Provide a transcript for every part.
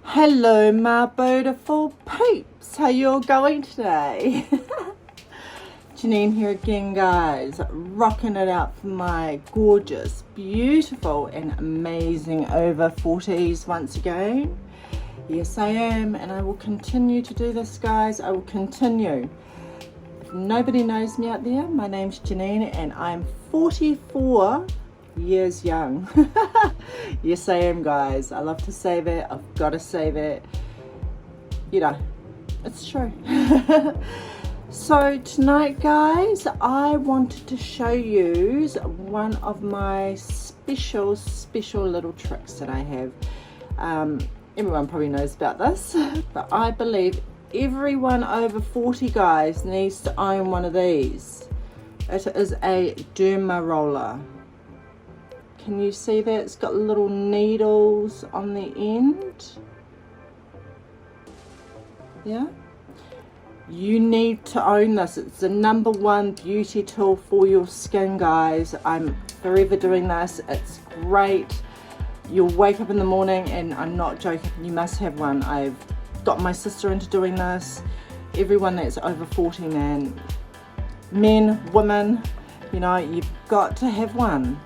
Hello my beautiful peeps, how you all going today? Janine here again guys, rocking it out for my gorgeous, beautiful and amazing over 40s once again. Yes I am, and I will continue to do this guys. I will continue. If nobody knows me out there, my name's Janine and I'm 44 years young. Yes I am guys. I love to say that. I've got to say that. You know, it's true. So tonight guys, I wanted to show you one of my special little tricks that I have. Everyone probably knows about this, but I believe everyone over 40 guys needs to own one of these. It is a Dermaroller. Can you see that? It's got little needles on the end. Yeah. You need to own this. It's the #1 beauty tool for your skin, guys. I'm forever doing this. It's great. You'll wake up in the morning, and I'm not joking, you must have one. I've got my sister into doing this. Everyone that's over 40, man. Men, women, you know, you've got to have one.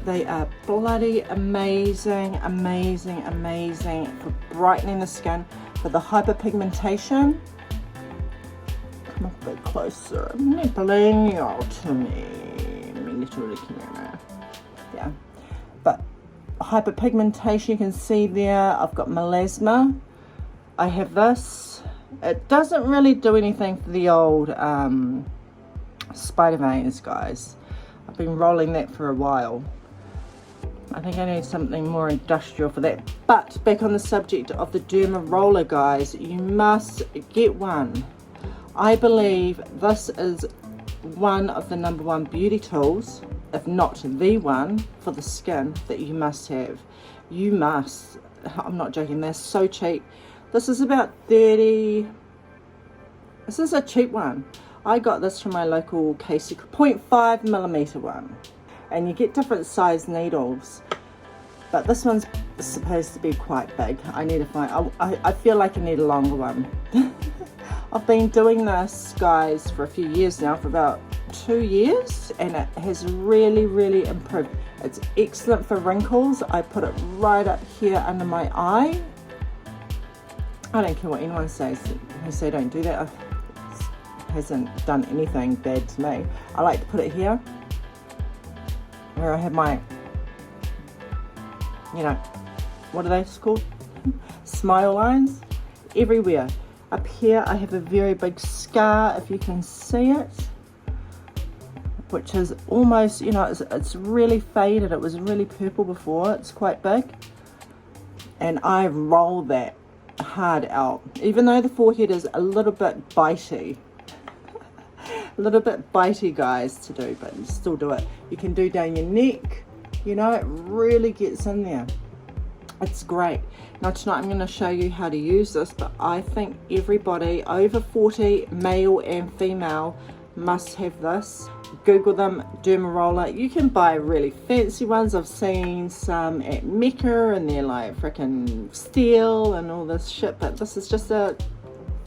They are bloody amazing, amazing, amazing for brightening the skin, for the hyperpigmentation. Come up a bit closer, nibbling out to me, little camera. Yeah, but hyperpigmentation, you can see there, I've got melasma. I have this. It doesn't really do anything for the old spider veins, guys. I've been rolling that for a while. I think I need something more industrial for that. But back on the subject of the Dermaroller, guys, you must get one. I believe this is one of the #1 beauty tools, if not the one, for the skin that you must have. You must. I'm not joking, they're so cheap. This is about 30. This is a cheap one. I got this from my local Casey 0.5mm one. And you get different size needles, but this one's supposed to be quite big. I need to find, I feel like I need a longer one. I've been doing this guys for a few years now, for about 2 years, and it has really improved. It's excellent for wrinkles. I put it right up here under my eye. I don't care what anyone says who say don't do that. It hasn't done anything bad to me. I like to put it here where I have my, you know, what are they called? Smile lines everywhere. Up here I have a very big scar, if you can see it, which is almost, you know, it's really faded. It was really purple before. It's quite big, and I roll that hard out, even though the forehead is a little bit bitey. A little bit bitey guys to do, but you still do it. You can do down your neck, you know, it really gets in there. It's great. Now tonight I'm going to show you how to use this, but I think everybody over 40, male and female, must have this. Google them, Dermaroller. You can buy really fancy ones. I've seen some at Mecca and they're like freaking steel and all this shit, but this is just a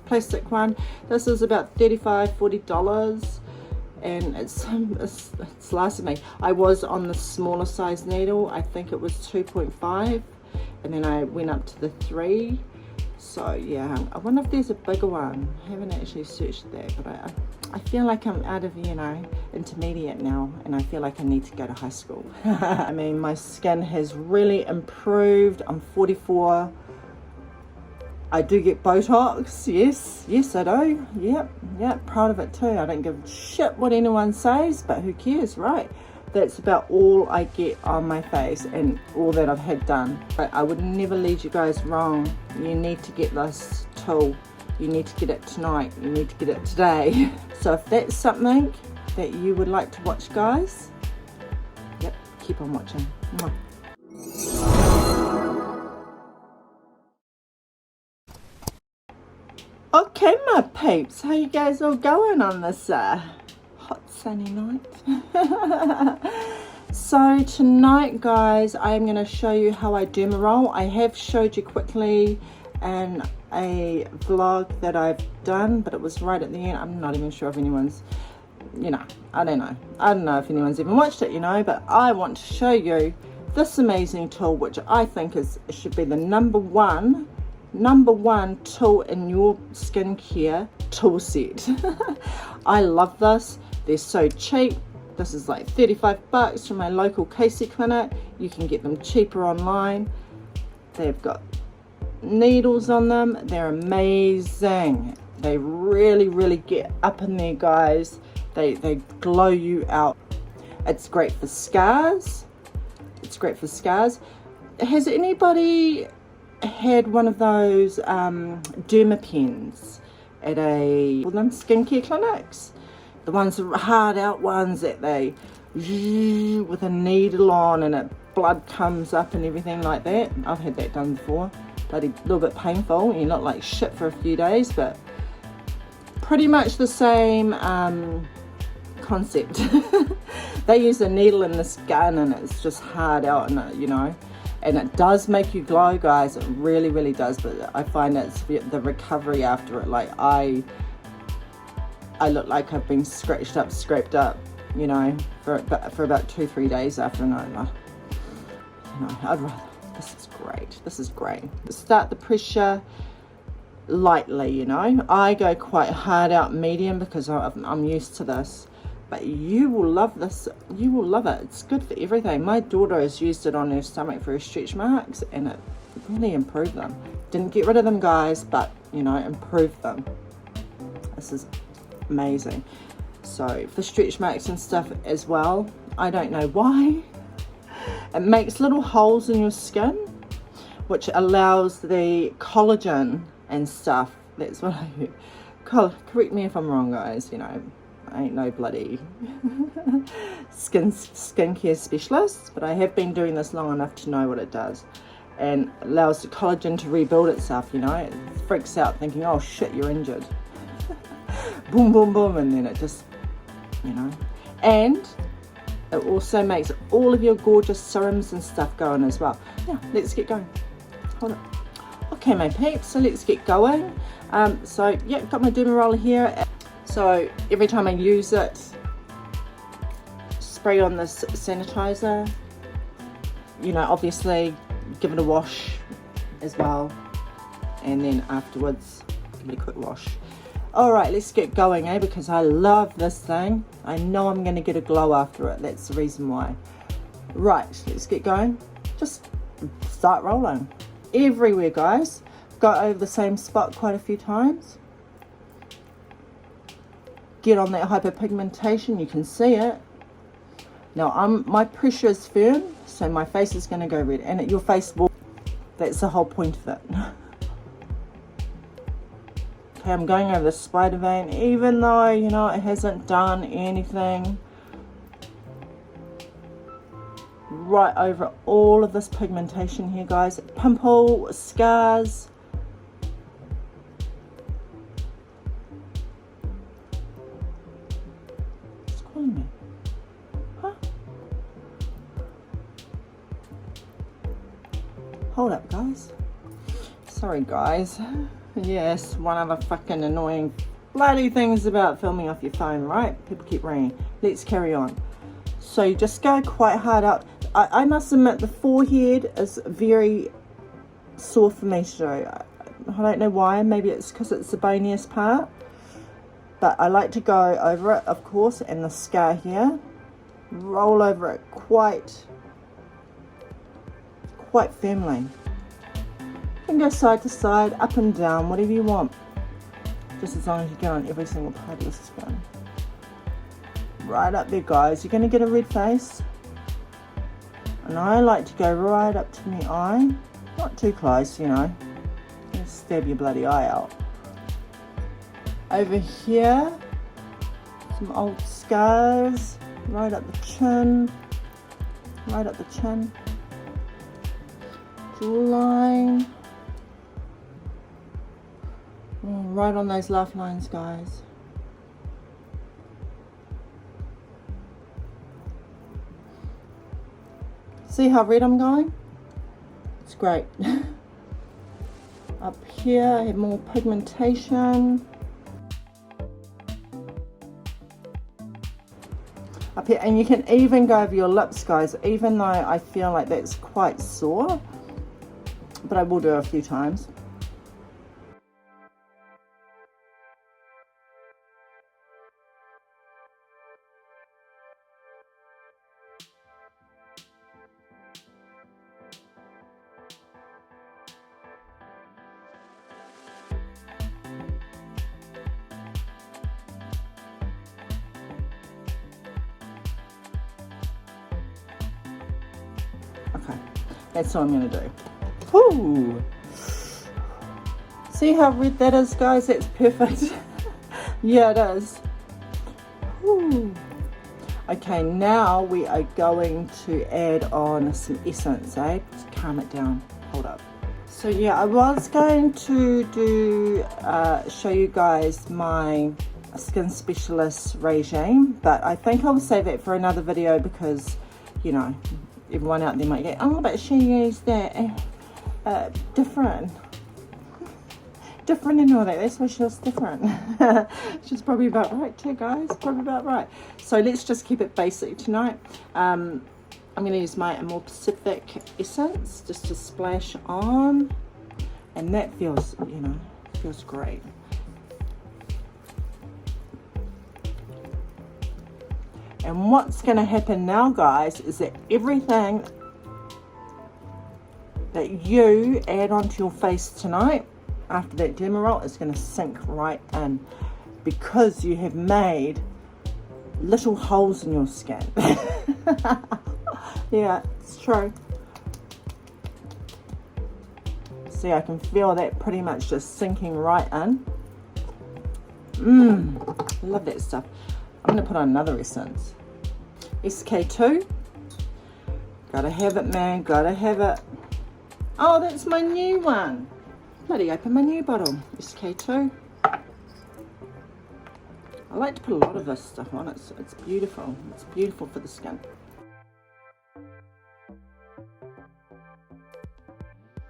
plastic one. This is about $35–40, and it's lasted me. I was on the smaller size needle. I think it was 2.5, and then I went up to the 3. So yeah, I wonder if there's a bigger one. I haven't actually searched that, but I feel like I'm out of, you know, intermediate now, and I feel like I need to go to high school. I mean, my skin has really improved. I'm 44. I do get Botox, yes I do, yep, proud of it too. I don't give a shit what anyone says, but who cares, right? That's about all I get on my face and all that I've had done. But I would never lead you guys wrong. You need to get this tool. You need to get it tonight. You need to get it today. So if that's something that you would like to watch, guys, yep, keep on watching. Mwah. Okay my peeps, how you guys all going on this hot sunny night? So tonight guys, I am going to show you how I dermaroll. I have showed you quickly in a vlog that I've done, but it was right at the end. I'm not even sure if anyone's, you know, I don't know if anyone's even watched it, you know, but I want to show you this amazing tool, which I think should be the number one tool in your skincare tool set. I love this. They're so cheap. This is like 35 bucks from my local Casey clinic. You can get them cheaper online. They've got needles on them. They're amazing. They really get up in there, guys. They glow you out. It's great for scars. It's great for scars. Has anybody had one of those derma pens at skincare clinics? The ones, the hard out ones that they with a needle on and blood comes up and everything like that. I've had that done before. Bloody little bit painful. You look like shit for a few days, but pretty much the same concept. They use a needle in this gun and it's just hard out, and you know, and it does make you glow, guys. It really does. But I find it's the recovery after it. Like I look like I've been scratched up, scraped up, you know, for about 2-3 days after. And you know, I'd rather. This is great. Start the pressure lightly, you know. I go quite hard out medium because I'm used to this. But you will love this. You will love it. It's good for everything. My daughter has used it on her stomach for her stretch marks, and it really improved them. Didn't get rid of them, guys, but you know, improved them. This is amazing. So for stretch marks and stuff as well, I don't know why. It makes little holes in your skin, which allows the collagen and stuff. That's what I heard. Correct me if I'm wrong, guys. You know, I ain't no bloody skincare specialist, but I have been doing this long enough to know what it does. And allows the collagen to rebuild itself, you know. It freaks out thinking, oh shit, you're injured. Boom, boom, boom, and then it just, you know. And it also makes all of your gorgeous serums and stuff going as well. Yeah, let's get going. Hold on. Okay, my peeps, so let's get going. So yeah, got my Dermarolling here. So every time I use it, spray on this sanitizer. You know, obviously give it a wash as well, and then afterwards give it a quick wash. All right, let's get going, because I love this thing. I know I'm going to get a glow after it. That's the reason why. Right, let's get going. Just start rolling everywhere, guys. Go over the same spot quite a few times. Get on that hyperpigmentation. You can see it. Now my pressure is firm, so my face is going to go red, and your face will. That's the whole point of it. Okay, I'm going over the spider vein, even though, you know, it hasn't done anything. Right over all of this pigmentation here, guys. Pimple, scars. It's calling me. Huh? Hold up, guys. Sorry, guys. Yes, one of the fucking annoying bloody things about filming off your phone, right? People keep ringing. Let's carry on. So you just go quite hard up. I must admit the forehead is very sore for me to do. I don't know why. Maybe it's because it's the boniest part. But I like to go over it, of course, and the scar here. Roll over it quite firmly. You can go side to side, up and down, whatever you want. Just as long as you get on every single part of the skin. Right up there, guys. You're going to get a red face. And I like to go right up to my eye. Not too close, you know. Just stab your bloody eye out. Over here, some old scars. Right up the chin. Right up the chin. Jawline. Right on those laugh lines, guys. See how red I'm going? It's great. Up here, I have more pigmentation. Up here, and you can even go over your lips, guys, even though I feel like that's quite sore, but I will do it a few times. Okay, that's what I'm going to do. Ooh. See how red that is, guys? That's perfect. Yeah, it is. Ooh. Okay, now we are going to add on some essence, eh? Just calm it down. Hold up. So yeah, I was going to do show you guys my skin specialist regime, but I think I'll save that for another video because, you know, everyone out there might go, oh, but she used that different and all that. That's why she was different. She's probably about right too, guys. Probably about right. So let's just keep it basic tonight. I'm going to use my more Pacific essence just to splash on, and that feels, you know, feels great. And what's going to happen now, guys, is that everything that you add onto your face tonight after that Dermarolling is going to sink right in, because you have made little holes in your skin. Yeah, it's true. See, I can feel that pretty much just sinking right in. Love that stuff. I'm going to put on another essence. SK2. Gotta have it, man. Gotta have it. Oh, that's my new one. Bloody open my new bottle. SK2. I like to put a lot of this stuff on. It's beautiful. It's beautiful for the skin.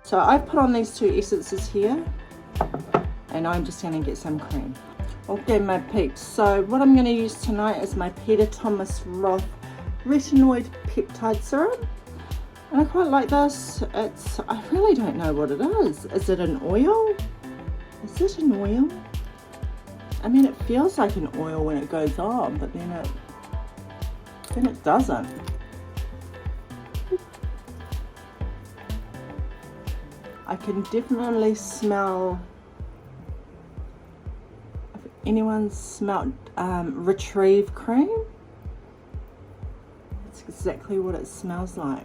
So I've put on these two essences here, and I'm just going to get some cream. Okay, my peeps. So what I'm going to use tonight is my Peter Thomas Roth Retinoid Peptide Serum. And I quite like this. I really don't know what it is. Is it an oil? Is it an oil? I mean, it feels like an oil when it goes on, but then it doesn't. I can definitely smell. If anyone's smelled Retrieve cream, it's exactly what it smells like.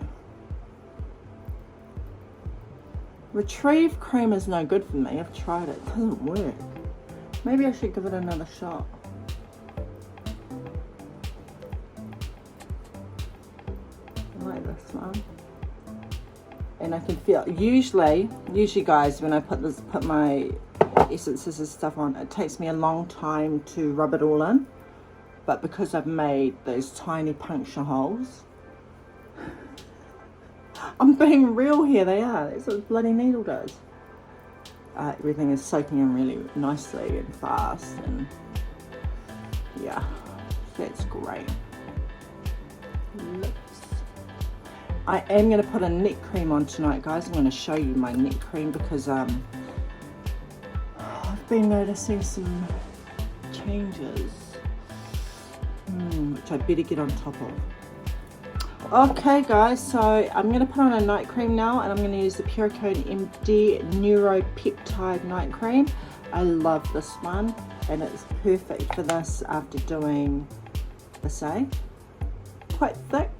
Retrieve cream is no good for me. I've tried it. It doesn't work. Maybe I should give it another shot. I like this one. And I can feel, usually guys, when I put my essences and stuff on, it takes me a long time to rub it all in. But because I've made those tiny puncture holes, I'm being real here, they are. That's what the bloody needle does. Everything is soaking in really nicely and fast, and yeah, that's great. Lips. I am going to put a neck cream on tonight, guys. I'm going to show you my neck cream because I've been noticing some changes, which I better get on top of. Okay guys, so I'm going to put on a night cream now, and I'm going to use the Purecone MD Neuropeptide Night Cream. I love this one, and it's perfect for this after doing the same. Quite thick.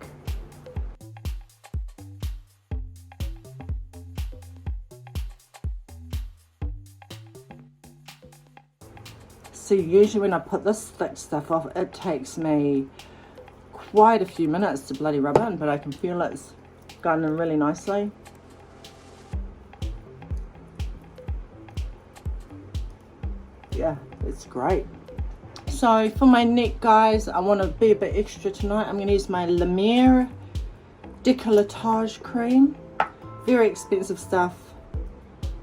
So usually when I put this thick stuff off, it takes me quite a few minutes to bloody rub in, but I can feel it's gone in really nicely. Yeah, it's great. So for my neck, guys, I want to be a bit extra tonight. I'm going to use my La Mer Décolletage cream. Very expensive stuff,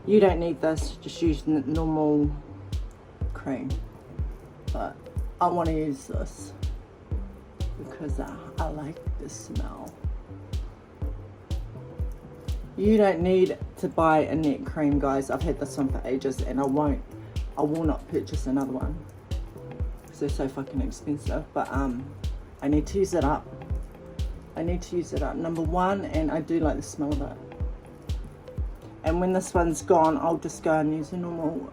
You don't need this, just use normal cream. But I want to use this because I like the smell. You don't need to buy a neck cream, guys. I've had this one for ages and I will not purchase another one because they're so fucking expensive. But I need to use it up. I need to use it up, number one, and I do like the smell of it. And when this one's gone, I'll just go and use a normal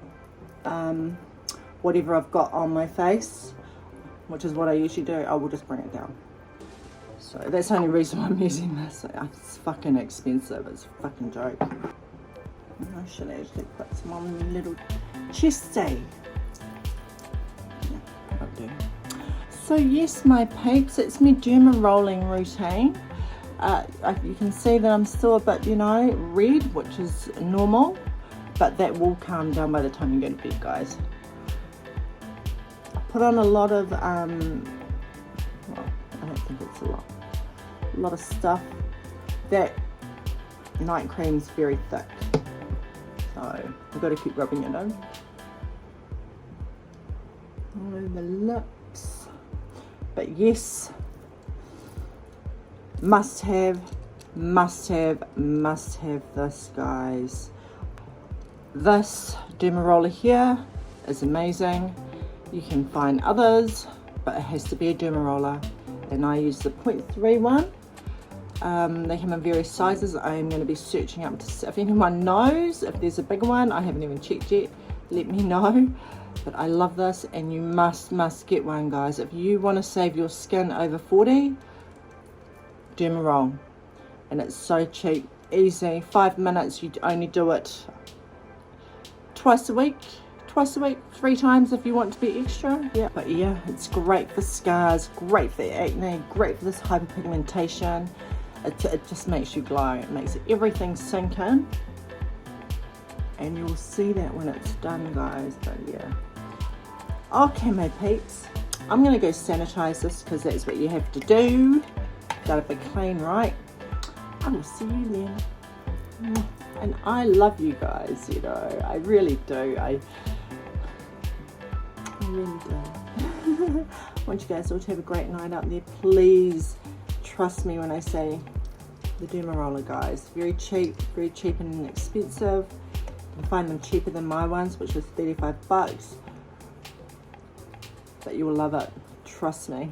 whatever I've got on my face, which is what I usually do. I will just bring it down. So that's the only reason why I'm using this. It's fucking expensive. It's a fucking joke. I should actually put some on my little chesty. Yeah, that'll do. So yes, my peeps, it's my Dermarolling routine. You can see that I'm still a bit, you know, red, which is normal, but that will calm down by the time you go to bed, guys. I put on a lot of, well, I don't think it's a lot of stuff. That night cream's very thick, so I've got to keep rubbing it in all over the lips. But yes, must have this, guys. This Dermaroller here is amazing. You can find others, but it has to be a Dermaroller, and I use the 0.3 one. They come in various sizes. I am going to be searching up to see if anyone knows if there's a bigger one. I haven't even checked yet. Let me know. But I love this, and you must get one, guys. If you want to save your skin over 40, Dermaroll. And it's so cheap, easy, 5 minutes. You only do it twice a week, 3 times if you want to be extra. Yeah, but yeah, it's great for scars, great for acne, great for this hyperpigmentation. It just makes you glow. It makes everything sink in, and you'll see that when it's done, guys. But yeah, okay, my peeps, I'm gonna go sanitize this because that's what you have to do. Gotta be clean, right? I will see you then. And I love you guys, you know, I really do. I really do. I want you guys all to have a great night out there. Please trust me when I say the Dermaroller, guys. Very cheap and inexpensive. You can find them cheaper than my ones, which was 35 bucks. But you will love it. Trust me.